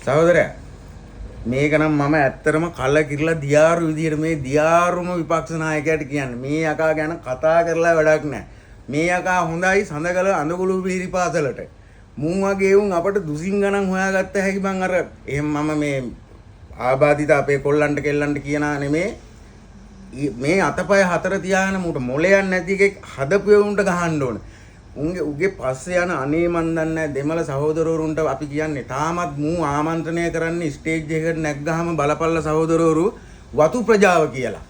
සහෝදරයා මේක නම් මම ඇත්තටම කලකිරලා දියාරු විදියට මේ දියාරුම විපක්ෂ නායකයාට කියන්නේ මේ යකා ගැන කතා කරලා වැඩක් නැහැ. මේ යකා හොඳයි සඳකල අඳගුළු පිහිරි පාසලට. මුන් වගේ උන් අපට දුසින් ගණන් හොයාගත්ත හැකි බං අර එහෙම මම මේ ආබාධිත අපේ කොල්ලන්ට කෙල්ලන්ට කියනා නෙමේ. මේ අතපය හතර තියාගෙන මුට මොලයක් නැති එකෙක් හදපු උන්ට ගහන්න ඕන. උගේ පස්සේ යන අනේ මන් දන්නේ දෙමළ සහෝදරවරුන්ට අපි කියන්නේ තාමත් මූ ආමන්ත්‍රණය කරන්නේ ස්ටේජ් එකකට නැග්ගහම බලපල්ල සහෝදරවරු වතු ප්‍රජාව කියලා.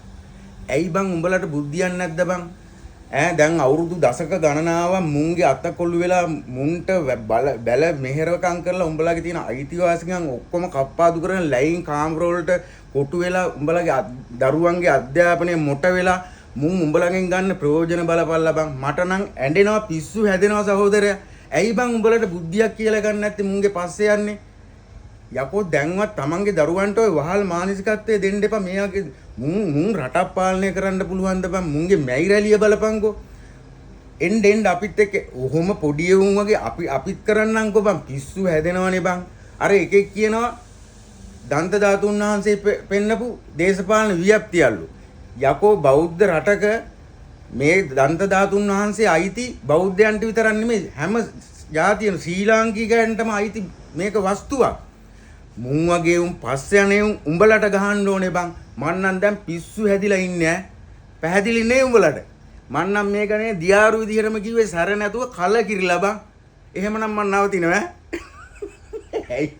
ඇයි බං උඹලට බුද්ධියක් නැද්ද බං? දැන් අවුරුදු දශක ගණනාවක් මුන්ගේ අතකොළු වෙලා මුන්ට බැල මෙහෙරකම් කරලා උඹලගේ තියෙන අයිතිවාසිකම් ඔක්කොම කප්පාදු කරන ලයින් කාමර වලට කොටු වෙලා උඹලගේ දරුවන්ගේ අධ්‍යාපනය මොට වෙලා මුන් උඹලගෙන් ගන්න ප්‍රයෝජන බලපල්ලා බං. මට නම් ඇඬෙනවා පිස්සු හැදෙනවා සහෝදරයා. ඇයි බං උඹලට බුද්ධියක් කියලා ගන්න නැත්තේ මුන්ගේ පස්සේ යන්නේ? යකෝ දැන්වත් තමන්ගේ දරුවන්ට ඔය වහල් මානසිකත්වයේ දෙන්න එපා. මෙයාගේ මුන් රටක් පාලනය කරන්න පුළුවන්ද බං? මුන්ගේ මැයි රැලිය බලපංකෝ. එන්න අපිත් එක්ක ඔහොම පොඩි උන් වගේ අපිත් කරන්නම්කෝ බං. පිස්සු හැදෙනවනේ බං. අර එකෙක් කියනවා දන්ත ධාතුන් වහන්සේ පෙන්නපු දේශපාලන වියප්තියල්ලු. යකෝ බෞද්ධ රටක මේ දන්ත ධාතුන් වහන්සේ අයිති බෞද්ධයන්ට විතරක් නෙමෙයි හැම ජාතියන ශ්‍රී ලාංකිකයන්ටම අයිති මේක වස්තුවක්. මුන් වගේ උන් පස්සේ යන්නේ උඹලට ගහන්න ඕනේ බං. මන් නම් දැන් පිස්සු හැදිලා ඉන්නේ ඈ. පැහැදිලි නේ උඹලට. මන් නම් මේක නේ දියාරු විදිහටම කිව්වේ සැර නැතුව කලකිරිලා බං. එහෙමනම් මන් නවතිනවා ඈ. ඇයි